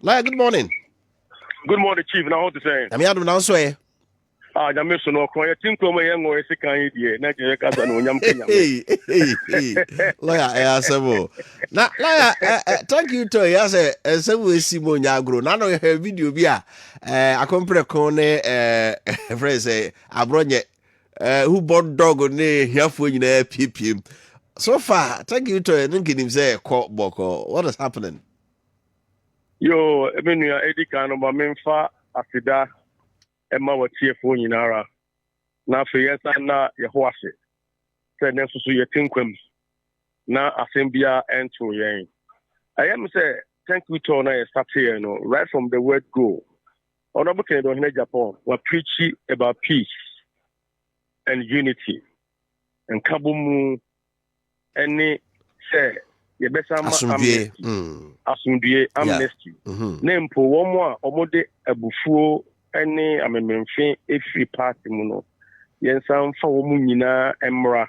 Lawyer, good morning. Good morning, Chief. Now, what to say? I'm here to announce you. I miss no cry. I think I'm a young or a second year. Not a cousin or young Kenya. Lawyer, I say, now, lawyer, thank you to you. I say, we see more Yagro. Now, no, her video be I compare Cone, friends, Abronye, who bought dog on here for you, PPM. So far, thank you to thinking him say, court boko. What is happening? Yo, I mean, Eddie Kano, my main fa, Afida, Emma, what here for you, Nara. Now, for yes, and now, your horse. Said, necessary, you think him. Now, Assembia and to Yang. I am say, thank you to honor start here, right from the word go. Honorable Kennedy in Agyapong were preaching about peace and unity. And Kabumu, any say, you better amnesty. Amnesty. Name for one more, Omode Abufuo, any amendment, every party, Muno. Yensam for Munina, Emra,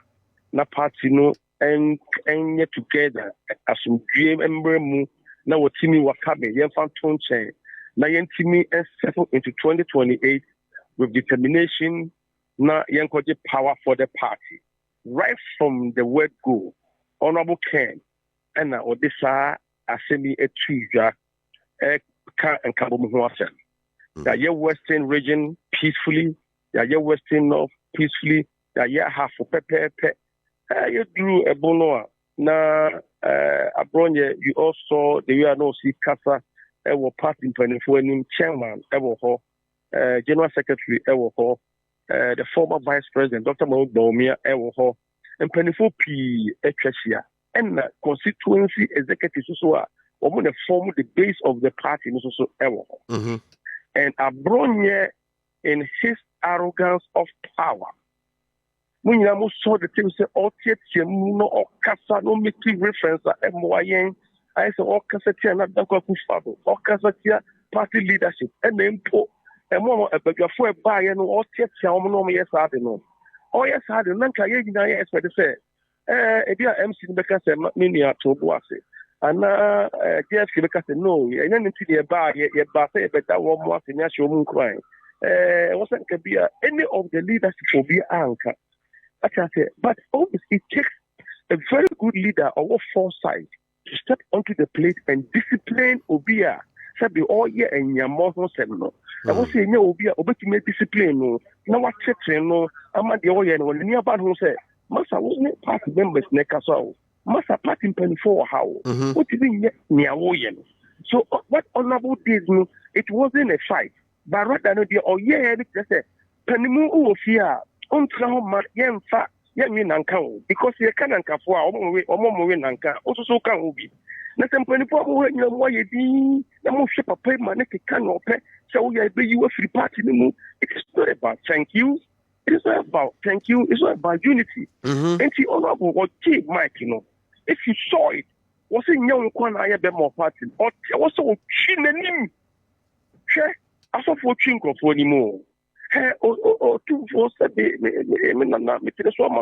na party no, and yet together, Asumdue, Embremu, now what Timmy Wakabe, Yenfan Tonche, now Yentimi and settle into 2028 with determination, now Yankoje power for the party. Right from the word go, Honorable Ken, and now Odessa, Assembly, a Tuja, and Kabomuasen. That your Western region peacefully, that your Western North peacefully, that your half for Pepe, you drew a bonoa. Now, Abronye, you also, the year no see Casa, ever party in 24 chairman, ever ho, General Secretary, ever ho, the former Vice President, Dr. Mahmoud Baumia, ever ho, and 24 P. Echesia, and constituency executive, so on the form the base of the party, so ever. And Abronye, in his arrogance of power, when you saw the thing say, "Oh, no, or Casa, no making reference to MYN." I said, "Oh, Cassatia, not Danko Kufabo, or Cassatia party leadership." And then, and more about your four buy and all Tia, no, yes, I don't know. Oh, yes, I don't know. I expect to say, if you are MC because I'm not many at Tobuase. And Jeff because no, and then into the bar, yet, but that one more than your show moon crying. Wasn't be any of the leadership will be anchor. I can say, but always it takes a very good leader of foresight to step onto the plate and discipline Obia. Sabi all year and your more no. I was saying, no, Obia, Obeti discipline, no. Now what checking, no. I'm at the oil and when near about who said, Massa wasn't party members neck as well. Massa party penny for how? What is in near Oyen? So what honorable did, no, it wasn't a fight, but rather than the oh yeah, just say, Penimu Ofia. Yemfa, Yamin Nanka, because you can anchor for our more Nanka, also so can be. Nothing 24 why you be the most ship of pay money can open, so we be you a free party. It's not about thank you, it's not about thank you, it's not about unity. And the honorable what keep Mike, if you saw it, was in young one I have more party, or was so chin and him. I saw for chinko for anymore. Or 247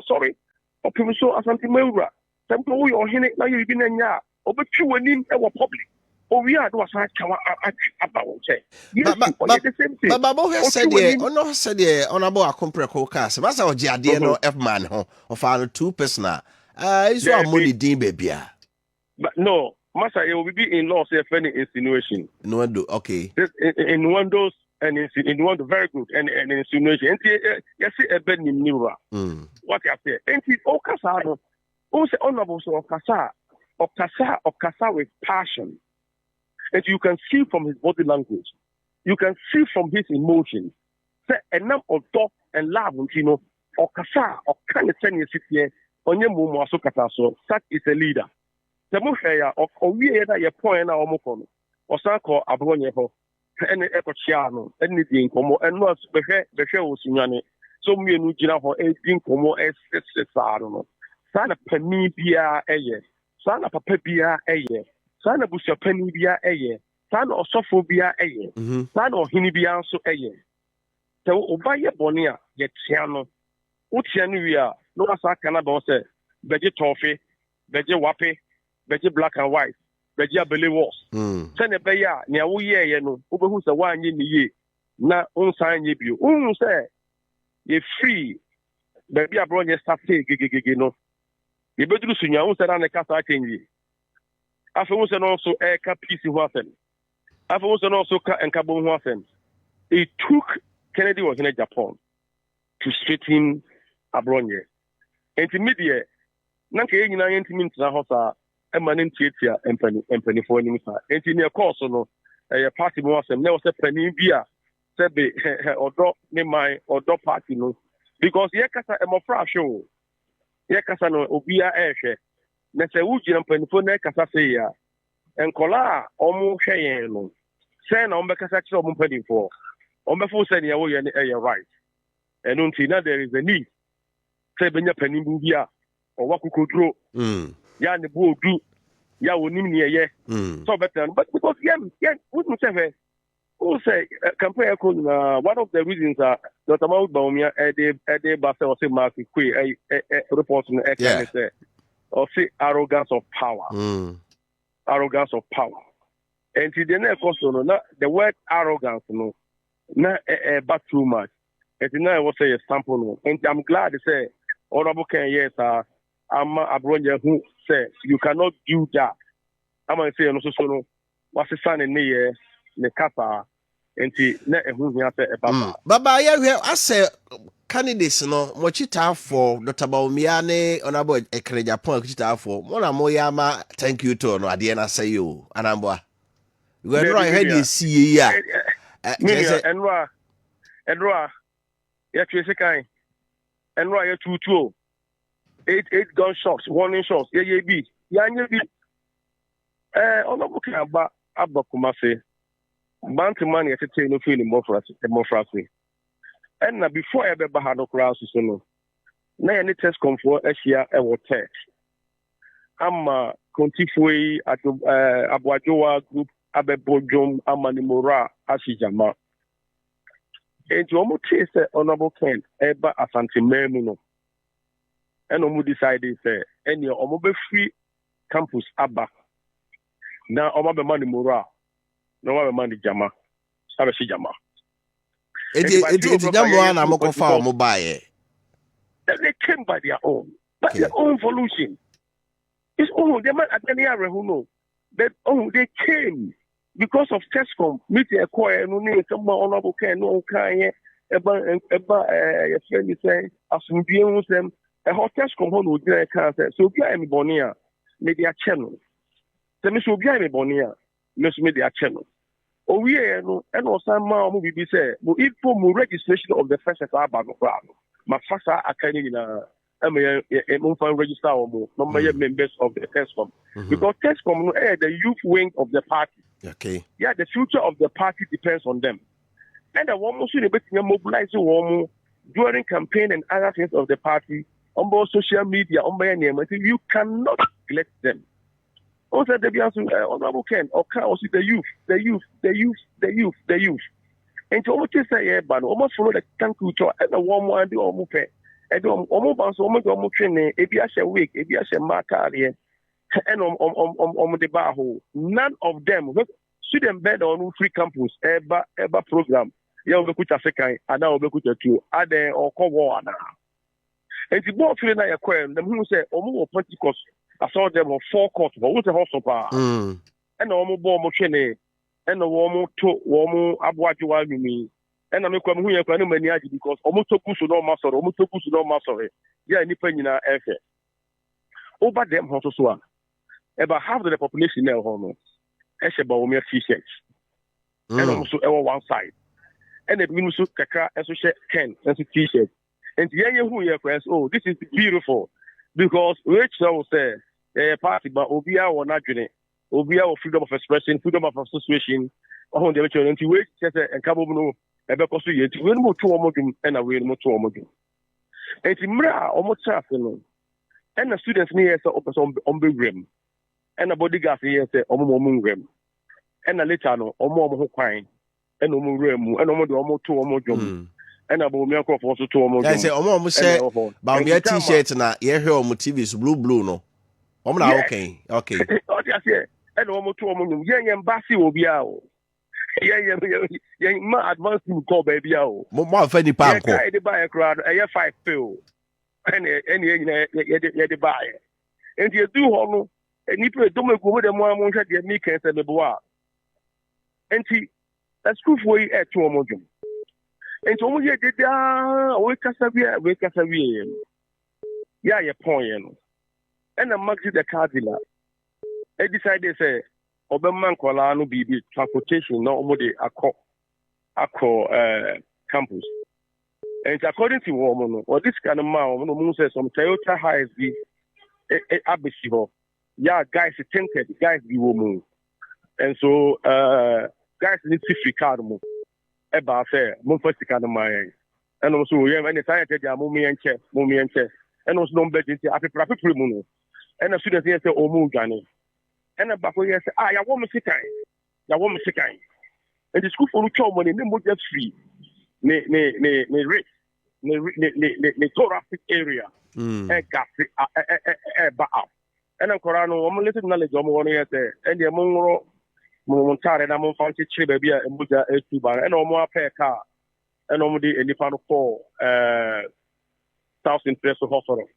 sorry. Or people so as anti Mura. Some people or Henry now you've been in ya, or but you were in our public. Or we are was about say. Yes, but the same thing. But Babo has said, or no, said, honorable accompany co-cast. That's our Giardino F man of our 2 personal. It's our money, dean baby. But no, Master, it will be in law, say, any insinuation. No, okay. In one those. And in one very good and insinuation. And you see a bed in Nura. What you say? And it's all Casado. Also, honorable so of Casa with passion. And you can see from his body language, you can see from his emotions, say a number of talk and laugh, or Casa, or kind of 10 years, 6 years, on your mum, so Casaso, such is a leader. The Mufaya, or we are your point, or Mokono, or Sanko, Abronyeho. And Ecochiano, anything como and not the show Signani. So me and Ujina for 18 como as I don't know. Sana Penny Bia a year, Sana Papia a year, Sana Busha Penny Bia a year, Sana or Sophobia a year, Sana or Hinibianso a year. So Obaya Bonia, yet Chiano, Uchianuia, no Asakana say, Veggie toffee, veggie wappy, veggie black and white. Begia Bele was. Send a beya, near we ye no, who's the one ye, na unsign you. Say, ye free, baby abroad, yes, no. You better do soon, you said on the casa change. After was also a capice waffen. After was also and carbon waffen. It took Kennedy was in Agyapong to straighten abroad. Intermediate, Nanka 90 minutes na hosa, a man in theatre and penny for him. Engineer course no, a party was and never said penny beer, said the or drop near my or drop party no. Because Yakasa a more show. Yakasa no, Obia Air. Nese uji na mpanifo na kasa se ya enkola omo hwe no se na ombe kasa kire omo mpanifo ombe fo se ne wo ye right enu nti na there is a need se benya panimbu bia o wakokodro ya ne bo odu ya wonim ne ye so better but because we must say who say campaign one of the reasons Dr. Mahmoud Bawumia ede ba se o se mark kwe report no can say or say arrogance of power. Arrogance of power. And to the next also, no, the word arrogance, no, not but too much. And now I will say a sample, no. And I'm glad to say, Honorable Ken, yes, I'm a brother who say you cannot do that. I'm going to say, no, so no, what's the son in the kapa, and to let who he has a baba. Baba, yeah, I say. Candidates no mochita for Dr. Bawumia Honorable Kyerematen mochita for mona moyama thank you to no ade na say you anambwa we no I heard you see ya enwa ya twese kan enwa ya 22 8 gunshots warning shots ye bi ya nye bi Honorable Abba Kumase Bantaman ya tete no feel democracy. And before ever bahano crowds so no. Na any test come for Asia e wo test. Ama kontifoi at Abwajowa group abebojom amanimora asijama. And you almost say Honorable Ken eba asante memu no. And omo decided say any omo be free campus aba. Na omo be manimora. No omo be manijama. Abesijama. It's Jamwana Mokofa Mobile. They came by their own, but their own evolution. It's all the man at any area who know that they came because of Tescom, meeting a choir, no name, some honorable care, no kind, about your friend is saying, as we deal with them, a hot Tescom home would be a cancer. So, Biami Bonia, media channel. The Miss Biami Bonia, Miss Media channel. Oh, yeah, no, and also, my movie be said, but if for registration of the first about my first academy in register or more, number members of the Tescom. Because Tescom the youth wing of the party. Okay. Yeah, the future of the party depends on them. And the one should be mobilizing one during campaign and other things of the party, on both social media, on my name. You cannot neglect them. Also, the Honorable Ken, or also the youth. And to almost say, but almost follow the country and the warm one, the almost pay. And almost almost training, if you are week, if you are marker, and on the bar hole. None of them should embed on free campus ever program. You will put a second, and now will put a two, add or call war now. And the board feeling like a coin, them who say, almost Pentecost. I saw them on 4 courts, but what's a house of power? And the woman born Mochene, and the woman to woman Abwajuwa me, and I'm coming here for many because almost took us to no master, almost took us to no master. Yeah, independent effort. Over them, Hososua. About half of the population now, Hono. Esheba mere t-shirts. And almost one side. And the Minusu Kaka, associate 10, and t-shirts. And the young who here, oh, this is beautiful. Because Rachel say, party, but Obia or Najune, Obia or freedom of expression, freedom of association, on the electoral, and to wait, and Kabono, and because we will move to Omogum, and I will move to Omogum. And to Mra, almost afternoon, and the students near on the rim, and the bodyguard here say, Omomum rim, and a litano, Omo Quine, and Omo rim, and Omo to Omogum. And about me also to almost. I say, almost say, about your t-shirt and I hear on TV's blue no. Okay. Oh, yes, yeah. and almost 2 months, young embassy will be out. Young man advanced to call baby out. More funny panko. I buy a crowd, I have 5 pill, and the buy. And you do hono, and you put a domo go with the more months at the Mikens and the bois. And see, that's good for you at 2 months. And so we did wake us a year. Yeah, your point. And I maxed the cardinal. I decided to say, Oberman Kolano be transportation, no more the campus. And according to woman, or this kind of man, no says some Toyota highs be abyssal. Yeah, guys, attempted, guys, be woman. And so, guys, need to free card. About fair, more first kind of my. And also, yeah, when the time that mommy and chef, and also no better after proper moon. And as soon as they say, oh, moon, Johnny. And about yes, I want me sick. I want me sick. And the school for the child money, no more just free. The thoracic area. And gas, and I'm Corano, I'm a little knowledge of one year there. And the Monro Montare, and I'm on fancy baby and Buddha Bar, and no more pair car. And only any part of 4 thousand pesos hospital.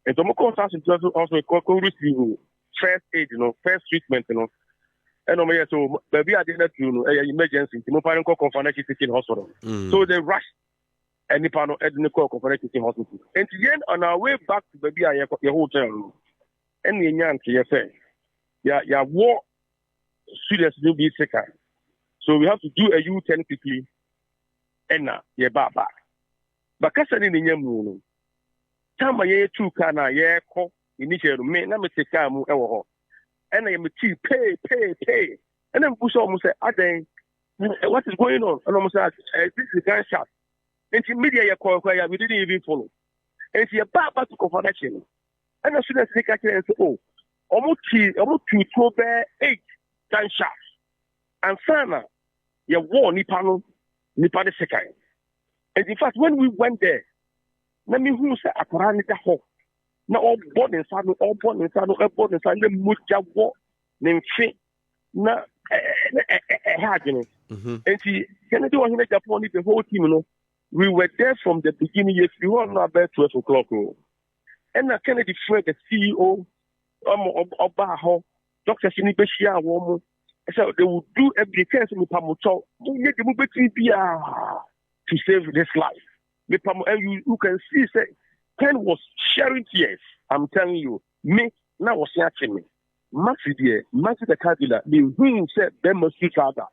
And the more thousand pesos also receive first aid, first treatment, And so baby I didn't do emergency. The mobile call confirmation teaching hospital. So they rush any panel at the call confirmation teaching hospital. And then on our way back to baby I your hotel room. And the young say, yeah, war students will be sicker. So we have to do a U-turn quickly. And now, yeah, back. But Kessben in the moon. Time my year 2 can I call initial me, not me take time. And I am a tea, pay. And then push almost say, what is going on? And almost said, this is a gunshot. And she media call, we didn't even follow. And she a bad to confrontation. And as soon as they catch it and say, oh, almost 2 8 gunshots. And Sana, you war Nipano the second. And in fact, when we went there, let me who say Akorani the home. Now all born inside, the Muja war, named Fin, na Haggins. And she can do in Agyapong the whole team, we were there from the beginning, if you want about 12 o'clock. And I Kennedy Fred, the CEO, Obaho, Dr. Sinibeshia Woman. So they will do everything to Pamuto to save this life. And you can see, say, Ken was shedding tears. I'm telling you, me, now was watching me. Maxi the Cardinal, the whom said, Ben must be father.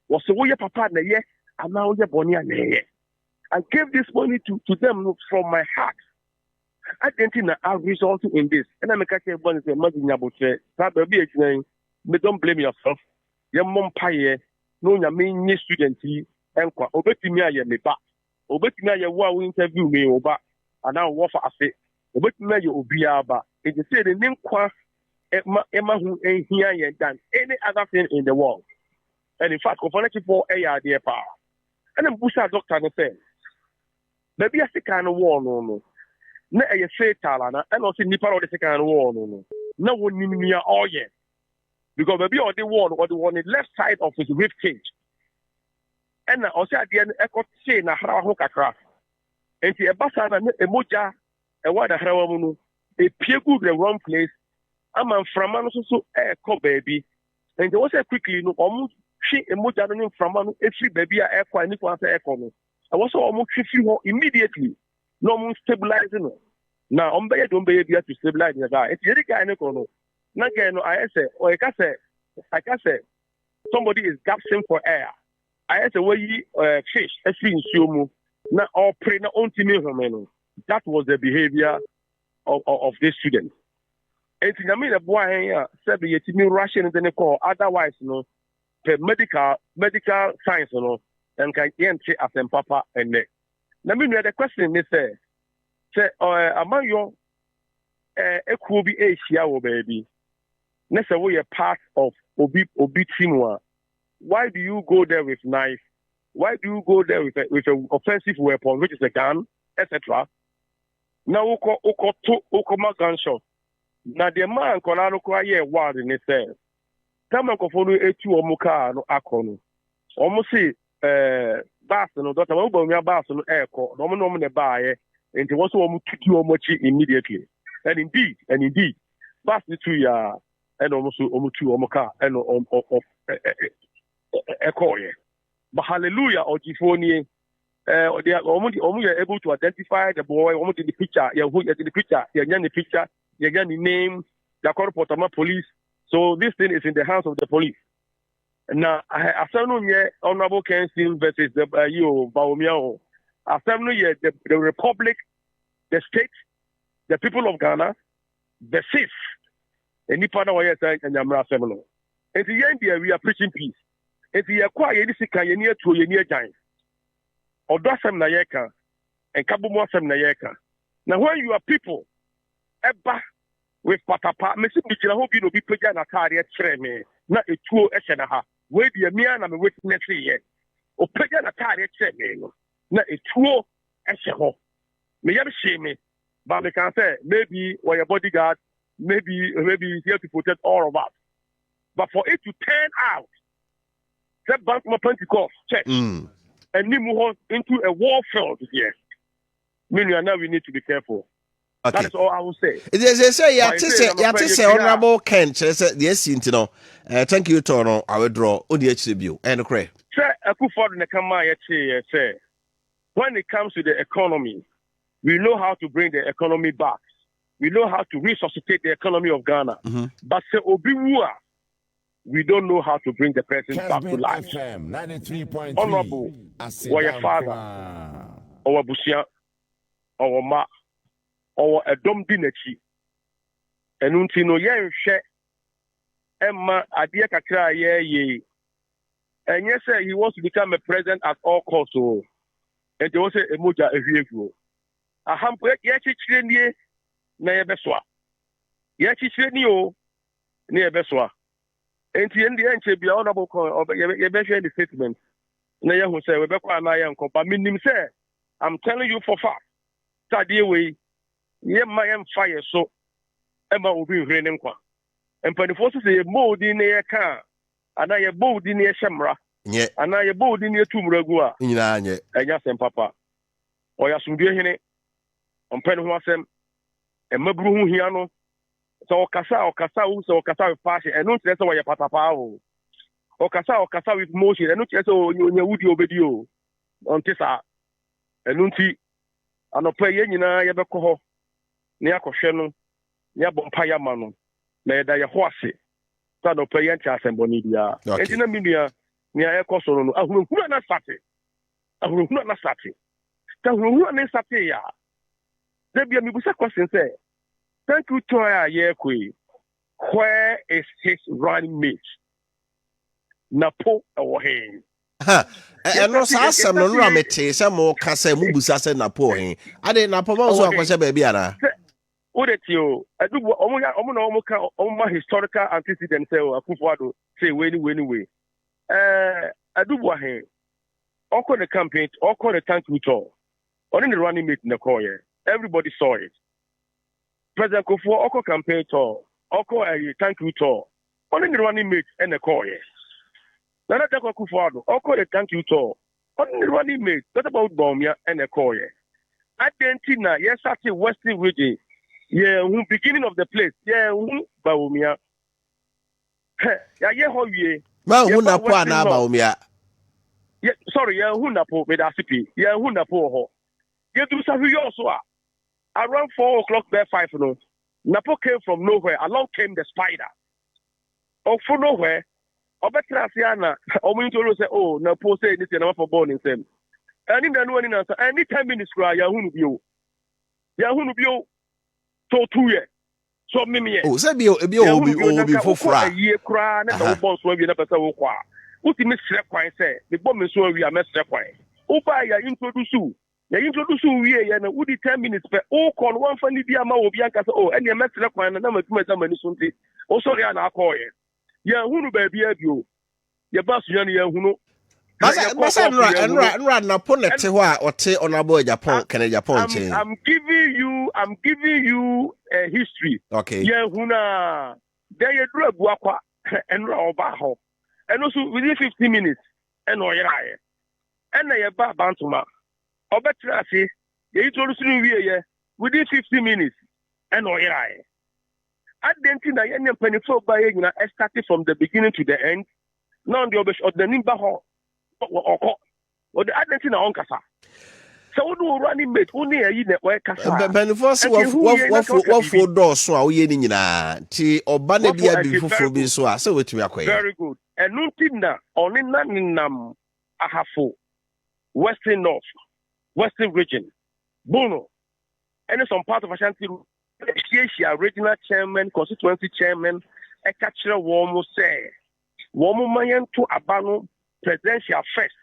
Was the way papa, yeah, and now you're Bonia. I gave this money to them from my heart. I didn't think I resulted in this. And I'm a catching one is a imagine about it. But don't blame yourself. Your mom pie, no, your main student, and Obetimia, me back. Obetimia, who interview me over, and now what for I say. Obetimia, you Obiaba. It is said the name Qua Emma, who ain't here yet than any other thing in the world. And in fact, confirmation for AR dear power. And then Busha doctor and said, maybe a second war, no. Na a say Talana, and also Nipa or the second war, no. No one near all yet. Because maybe on the one or the one on the left side of his rib cage. And also at the end, I could say, Naharakra. And the Basana, a moja, a water harawamu, a piegu the wrong place. I'm a Framan so a co baby. And there was a quickly, no, almost she a moja from every baby air quite air corner. I was almost 50 immediately. No more stabilizing. Now, don't be able to stabilize the guy. It's the guy in the corner. I say, somebody is gasping for air. I say, where you fish, a fish, you now all pray not on to. That was the behavior of this student. And I mean, a boy said, you Russian and then call otherwise, medical science, and can enter as a papa and neck. Let me know the question is, say, among your could be Asia, baby. Next way a part of Obi Timwa. Why do you go there with knife? Why do you go there with an offensive weapon, which is a gun, etc.? Now Oko gunshot. Now the man Kolano Kwaye word in itself. Time nkofo no etu omo car no akọ no say bus no dota wo ba bus no eko no ne baaye enti wo so omo tutu omo chi immediately and indeed bus the 2 year and almost omo tu omo car and eko ye but hallelujah ojifoni they are almost able to identify the boy almost in the picture the picture you get the name the Portama police. So this thing is in the hands of the police. Now, I said no, Honorable Kessben versus the Baumia. I said no, the Republic, the state, the people of Ghana, the safe. Any part of what you're saying, and Yamra Seminole. And the end, we are preaching peace. And the acquired near to a near giant. Or Dasam Nayeka and Kabumwasam Nayeka. Now, when you are people, Eba with Patapa, Messi, I hope you know, be put down a carrier treme, not a true Eshenaha. Where the man I'm witness here, or put down a carrier treme, not a true Esheho. May you shame me, but they can say, maybe or your bodyguard, maybe he's here to protect all of us. But for it to turn out, that bank my Pentecost church. And we move on into a war field here. Meaning now we need to be careful. Okay. That's all I will say. They say, Honorable Ken, yes, you know. Thank you, Tono. I will draw ODHCB and cray. Sir, I could follow the Kamaya say, when it comes to the economy, we know how to bring the economy back. We know how to resuscitate the economy of Ghana. But say Obiwua, we don't know how to bring the person back to life. Honorable, or your father, or Busia, or Ma, or a Dom Dinechi, and Untino Yen She, Emma Adia Kakra ye. And yes, sir, he wants to become a president at all costs. And there was a moja a vehicle. A hamper, Yachi Chini, near Beswa. Yachi Chini, near Beswa. And the end, be honorable or you mentioned the statement. Naya who say, Rebecca and I am company. I'm telling you for fact. Study away. Ye my fire so Emma will be raining. And for the forces, a mold in a car, and I a bold in a shamra, and I a bold in a tomb regua. And yes, and papa. Or yes, some dear henny. On pen who was them. And Mabru Hiano. So Okasa with passion, and not that's why you patapao. Okasa with motion, and not just you video on Tessa, and Nunti, and a play Yenina Yabaco, near Cosheno, near Bompaya Mano, near Diahwasi, son of Playantas and Bonidia, and in a media near Ecoson, I will not sati. I will not sati. That will not sati. There be a Mibusa question say. Thank you, Toya Yekwe. Where is his running mate? Napo or him? And no Sassam, no Ramete, some more Cassa Mubusas and Napo. I didn't Napo, was a baby. What it you? I do almost historical antecedents. Say, way. I do what he. All call the campaign, all call the tank with all. Only the running mate in the core. Everybody saw it. President Kofo Oko campaign tour, Oko a thank you tour. Only the running mate and the core. Nana Tako Kufado, Oko the thank you tour. Only the running mate, what about Bomia and the core? Argentina, yes, at the Western region. Yeah, beginning of the place. Yeah, Baumia. Yeah, how ye? Mahuna Baumia. Yeah, sorry, yeah, Hunapo with Asipi. Yeah, Hunapo. Yeah, do something also. Around 4 o'clock, there 5 no. Napo came from nowhere. Along came the spider. Oh, from nowhere. Obetrasiana. Ominto say, oh, Napo say this and for born in them. And in the one answer, any 10 minutes cry, Yahoo. So 2 years. So Mimi. Oh, Sabio, before Fra. Ye cry, and the boss will be a better walk. What you miss Quine say? The bomb is so we are messed up. Opa, introduce you. You introduce you and would 10 minutes per all call one funny Biama or Bianca. Oh, and you met the one and number 2 something. Oh, sorry, I'll call you. Yeah, who baby you? Your boss, Johnny, who know. Run upon it or take on a boy Agyapong, can Agyapong. I'm giving you a history. Okay. Yeah, Huna. There you drug Wakwa and Robaho. And also within 15 minutes, and no yaya. And I ba bantuma. Obetrasi, the introduction within 15 minutes, and no yaya. I didn't think that any penny by started from the beginning to the end. None the obesh or the Nimbaho or the identity on Casa. So do running mate only a year where Casa. But first, what for doors so are you in T or Banabia before being so with me. Very good. And Nuntina only none I have for Western North, Western region, Bono, and some part of Ashanti. Regional chairman, constituency chairman, a catcher warm say, warm mayan to Abano presidential first.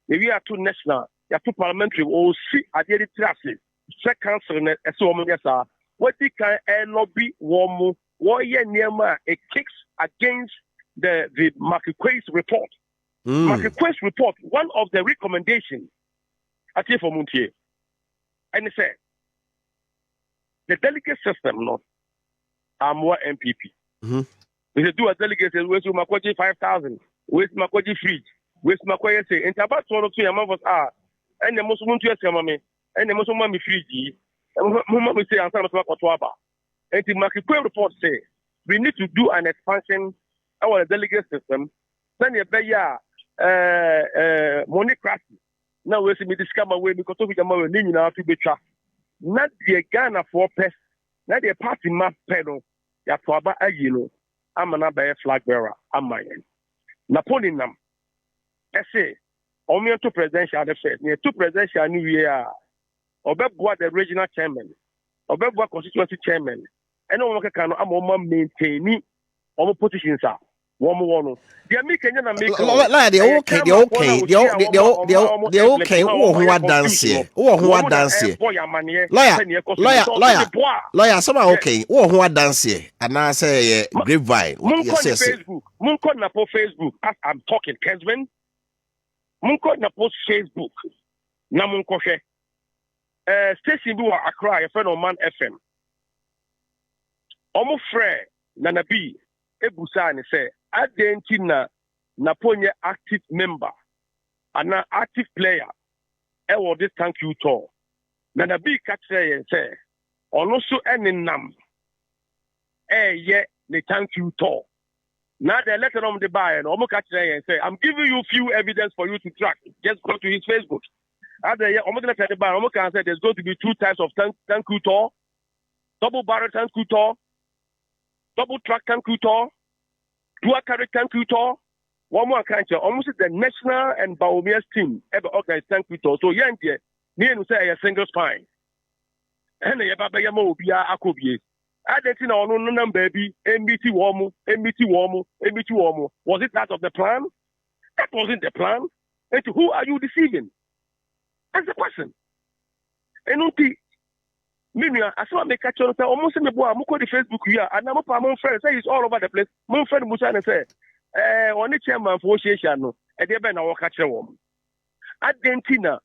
We are two national, you are two parliamentary, or see at the traffic, second council, as so many are. What they can lobby warm, warrior near a kicks against the Marquis report. Marquis report, one of the recommendations, I say for Montier, and it said, the delegate system, no, I'm more MPP. We do a delegate, where's Makwaji 5,000, where's Makwaji fridge, where's Makwaji say, and about one of two among us are, and the most want to ask mammy, and the most mommy fridge, and Mumma say, I'm talking about Waba. And the Makwaji report say, we need to do an expansion of our delegate system, then you pay money crashing. Now we're seeing this come away because of the money in our to be trapped. Not the Ghana for pest, not the party map pedal, ya twaba agino, I'm an abbey flag bearer, I'm my end. Napoleon, I say, only two presidential affairs, near two presidential new year, or what the regional chairman, or what constituency chairman, and no one can maintain all positions are. One. They are making an okay. What dance here? What dance here? Lawyer, somehow okay. What dance here? And I say grapevine. Munko na po Facebook as I'm talking, Kessben. Munko na po Facebook. Na munko she. Station bi wa Accra, a friend of Man FM. Omo frɛ Nana B. Ebusa ne say. Adentina Naponia active member and an active player. This thank you tour. Nana B catch and say, also any nam. Yet the thank you tour. Now the letter on the buyer and almost catch and say, I'm giving you few evidence for you to track. Just go to his Facebook. After almost at the bar, almost can say there's going to be two types of thank you tour, double barrel thank you tour, double track thank you tour. Two carry thank you tour. One more country, almost the national and Baomia's team ever organized thank you tour. So young dear, near to say a single spine. And the Babayamo be a Akobie. I didn't know no baby, MBT Womo. Was it part of the plan? That wasn't the plan. And who are you deceiving? That's the question. And Mimia, I saw me catch on almost in the boy, Muko the Facebook here, and I'm a friend, say it's all over the place. My friend Musan say, only chairman for Shano, and they've been our catcher woman. Argentina,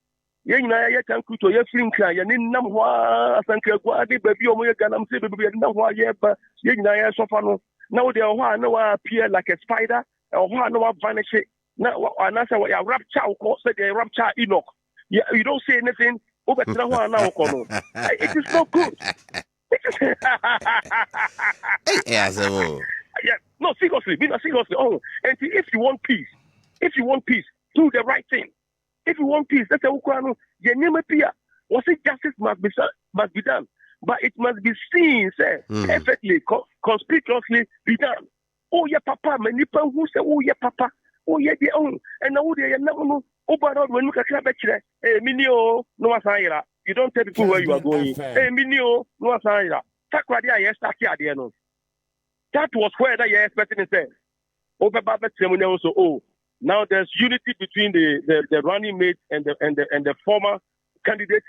Yana, thank you to your flinker, Yaninamwa, thank you, baby, Omoyaganam, baby, Namwa, Yeba, Yana Sofano. Now they are no appear like a spider, or no vanish. Now, and I say, what your rapture, said the rapture Enoch. You don't say anything. It is not good. No, seriously. Oh, and if you want peace, do the right thing. If you want peace, that's a Ukraine. Was it justice must be done, but it must be seen, perfectly, conspicuously be done. Oh yeah, Papa, many people who say, oh yeah, Papa, oh yeah, they own, and now they are not. Oh, but when you look at Kyerematen, Minio, no Asaira. You don't tell people where you are going. Minio, no Asaira. Takradia, yes, Takiadiano. That was where they are expecting to say. Over Babette also, oh, now there's unity between the running mate and the former candidate.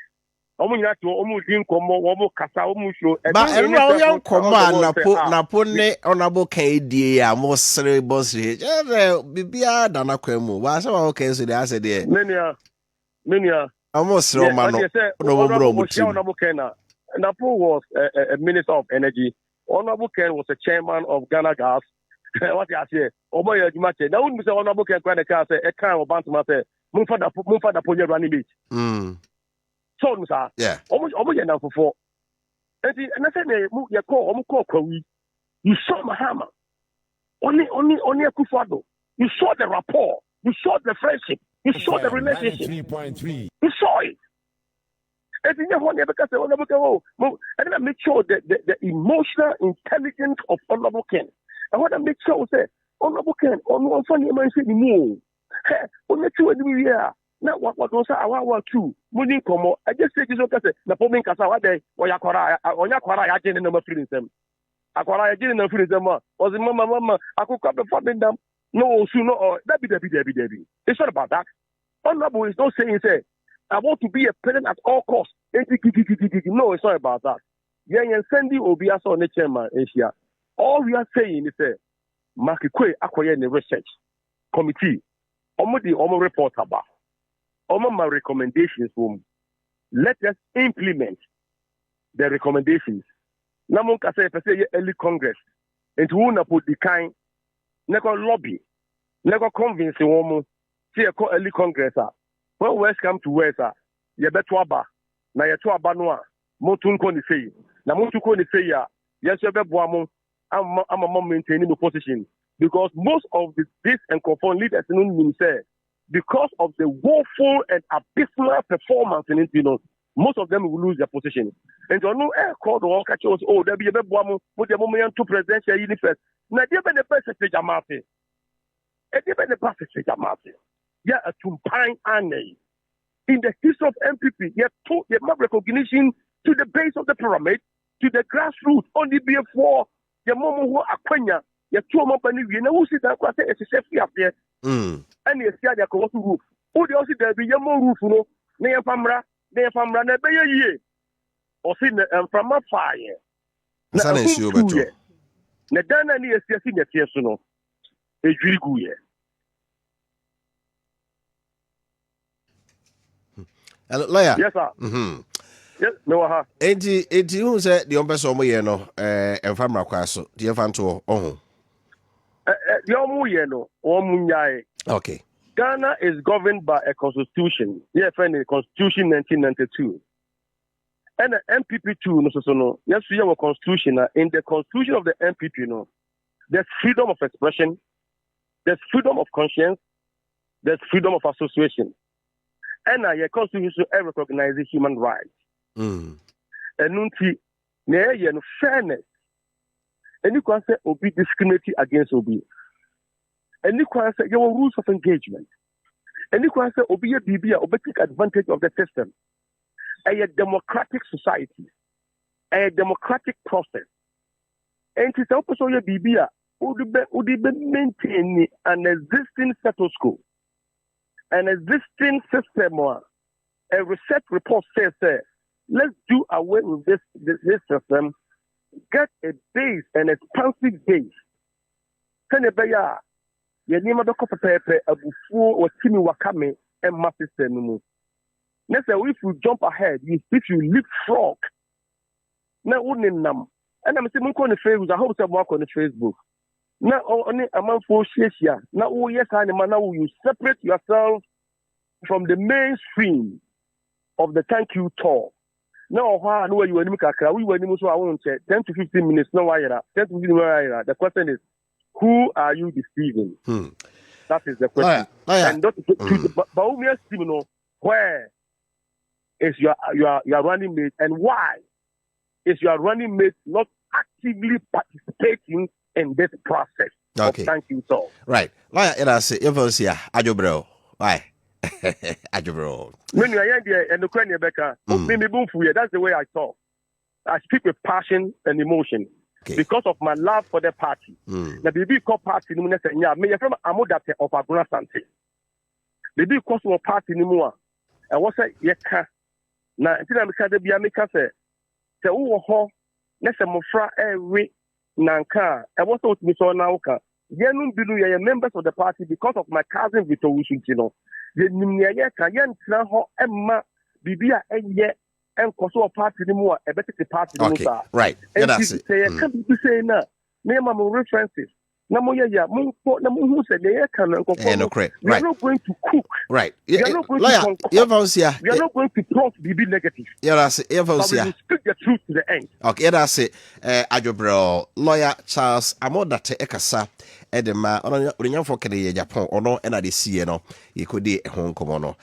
But everyone come on, Napone honorable KDA, most cerebral. Bibia Dana Quemu. Why so okay? So they said, many almost Romano. Napo was a minister of energy. Honorable Ken was a chairman of Ghana Gas. What you say? Omo ye adwuma che. Na wonu say honorable Ken kwa na ka say e kan obantuma say mumfa da ponye running beach. So no sir. Yeah. Omo ye na fofo. Enti na say na ye call omo call kwawi. You saw Mahama. Only Akufo-Addo. You saw the rapport. You saw the friendship. You saw the relationship. You saw it. And then I make sure that the emotional intelligence of Honorable Ken. I want to make sure that Honorable Ken, on funny man say no. On the two year. Now what was our two? Moving como. I just say this okay. The problem kasa wa dey oyakwara ya je no feeling them. Akwara ya je no feeling them. Was mama akukwa be faming them. No, that be. It's not about that. Honorable is not saying say I want to be a parent at all costs. No, it's not about that. Yeah, send the OBS on the chairman Asia. All we are saying is that Makikwe acquire the research committee. Omo report about. My recommendations from. Let us implement the recommendations. Namonka say early Congress. And who put the kind never lobby, never convince the woman. See a early Congress. When West come to West, you bet waba. Na you to abanwa. Motun koni say. Na motu koni say ya. Yes, you bet boamo. I'm a mom maintaining the position because most of this and conform leaders in say because of the woeful and abysmal performance in it, most of them will lose their position. And you know, called the all catchers. Oh, there be a bet boamo. Put the moment to presidential universe. Na dia be the best Kyerematen. E dia be the best Kyerematen. Yeah, a tumpine ane. In the history of MPP, you have recognition to the base of the pyramid, to the grassroots. Only before the moment who Aquenya, you two more penny, you know, who sit down, it's a safety up there. And you see, they go to roof. Who they also there be your more roof, near Famra, never a year. Or see from a fire. Nadana near Sessin, yes, no. A Jigu year. Lawyer. Yes, sir. Yes, no, Enti who said the ompesa omo ye no emfamra kwaso the efanto ohun. The omo ye no omunyai. Okay. Ghana is governed by a constitution. Yeah, friend, the Constitution 1992. And the MPP2 no. Yes, we have a constitution. In the constitution of the MPP, there's freedom of expression, there's freedom of conscience, there's freedom of association. And your constitution recognizes human rights. And fairness. And you can say Obi discriminating against Obi. And you can say your rules of engagement. And you can say Obi Obi take advantage of the system. A democratic society, a democratic process. And it's also your Bibia would be maintaining an existing status quo. An existing system, a research report says, let's do away with this system, get a base, an expansive base. Senebaya, Yanima Doko Pepe, a Bufu or Timi Wakame, and Master. Let's say if you jump ahead, if you leapfrog, now wouldn't them. And I'm saying, on the Facebook, I hope someone on the Facebook. Now, only a month for Shia. Now, oh, yes, I know. Now, you separate yourself from the mainstream of the thank you talk. Now, I know you were in Mikaka. We were in Musu. I won't say 10 to 15 minutes. No, why 10 to 15 minutes. The question is, who are you deceiving? That is the question. And not to Baumia Simino, where is your running mate and why is your running mate not actively participating in this process? Okay. Thank you, so. Right. Like I say, Agyapong. Why? Agyapong. When you are here and the Ukrainian Becca, that's the way I talk. I speak with passion and emotion because of my love for the party. The BB called party, may from Amodate of Aguna Sante. The BB cause of party anymore. And what's that? Yeka. Now, until I'm kind of be a maker, say, oh, let's say, Mofra, every Nanka. I was told me so now. Yenun Bilu, you're members of the party because of my cousin Vito Wishintino. The Nimia Kayan Traho Emma Bibia and Koso party anymore, a better party. Okay, right. And say, I can't be saying that. Name my references. Namoya, who said they can we are not going to cook. Right. We are not going lawyer, to we are not going to talk be negative. Yeah, that's it. But we will speak the truth to the end. Okay, that's it. Agyapong lawyer Charles Amodate Ekasa Edema on for Agyapong or no, and I see no, you could be a home come on.